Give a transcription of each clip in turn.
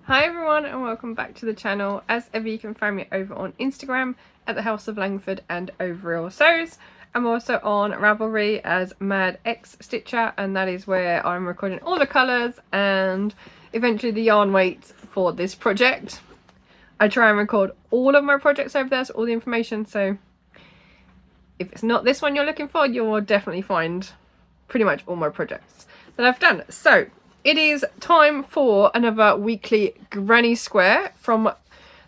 Hi everyone and welcome back to the channel. As ever, you can find me over on Instagram at the House of Langford and Overall Sews. I'm also on Ravelry as Mad X Stitcher, and that is where I'm recording all the colours and eventually the yarn weights for this project. I try and record all of my projects over there, so all the information, so if it's not this one you're looking for, you'll definitely find pretty much all my projects that I've done. So it is time for another weekly Granny Square from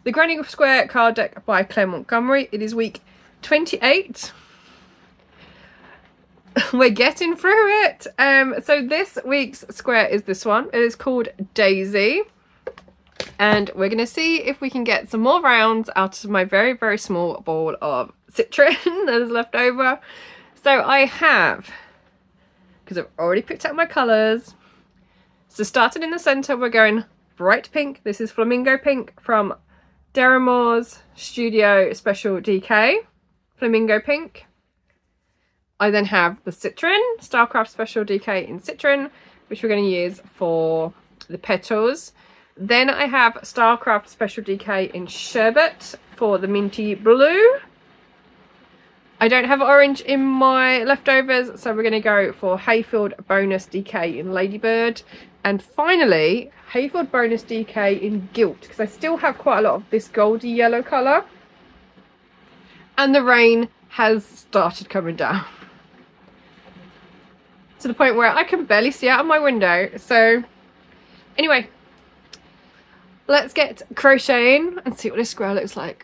the Granny Square card deck by Claire Montgomerie. It is week 28. We're getting through it. So this week's square is this one. It is called Daisy. And we're going to see if we can get some more rounds out of my very, very small ball of Citron that is left over. So I have, because I've already picked out my colours. So starting in the centre, we're going bright pink. This is Flamingo pink from Deramores Studio Special DK. Flamingo pink. I then have the Citron, Stylecraft Special DK in Citron, which we're going to use for the petals. Then I have Stylecraft Special DK in Sherbet for the minty blue. I don't have orange in my leftovers, so we're going to go for Hayfield Bonus DK in Ladybird. And finally, Hayfield Bonus DK in Gilt, because I still have quite a lot of this goldy yellow colour. And the rain has started coming down, to the point where I can barely see out of my window. So anyway, let's get crocheting and see what this square looks like.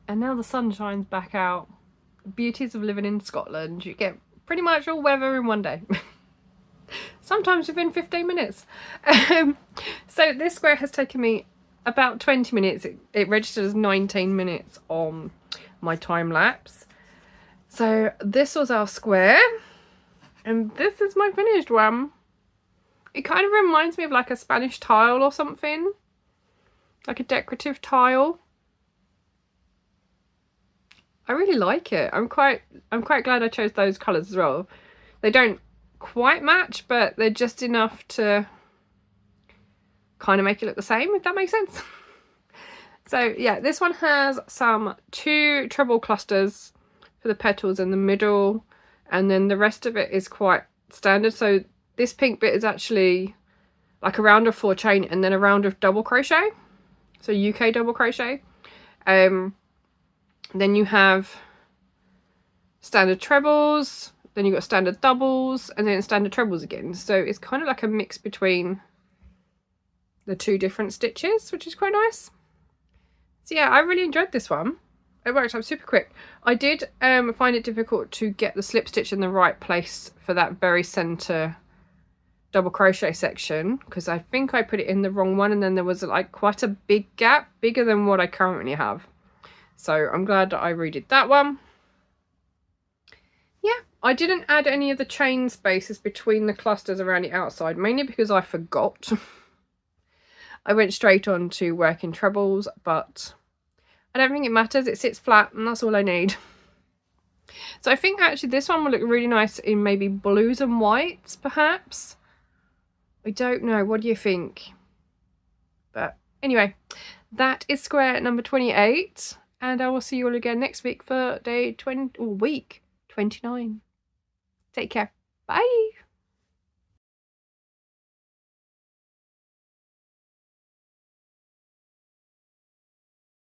And now the sun shines back out. Beauties of living in Scotland. You get pretty much all weather in one day. Sometimes within 15 minutes. So this square has taken me about 20 minutes. It registered as 19 minutes on my time lapse. So this was our square. And this is my finished one. It kind of reminds me of like a Spanish tile or something. Like a decorative tile. I really like it. I'm quite glad I chose those colours as well. They don't quite match, but they're just enough to kind of make it look the same, if that makes sense. So yeah, this one has two treble clusters for the petals in the middle, and then the rest of it is quite standard. So this pink bit is actually like a round of 4 chain and then a round of double crochet. So UK double crochet. Then you have standard trebles, then you've got standard doubles, and then standard trebles again. So it's kind of like a mix between the two different stitches, which is quite nice. So yeah, I really enjoyed this one. It worked out super quick. I did find it difficult to get the slip stitch in the right place for that very centre double crochet section, because I think I put it in the wrong one, and then there was like quite a big gap, bigger than what I currently have. So I'm glad that I redid that one. Yeah, I didn't add any of the chain spaces between the clusters around the outside, mainly because I forgot. I went straight on to working trebles, but I don't think it matters. It sits flat and that's all I need. So I think actually this one will look really nice in maybe blues and whites, perhaps. I don't know. What do you think? But anyway, that is square number 28. And I will see you all again next week for day 20 or week 29. Take care. Bye.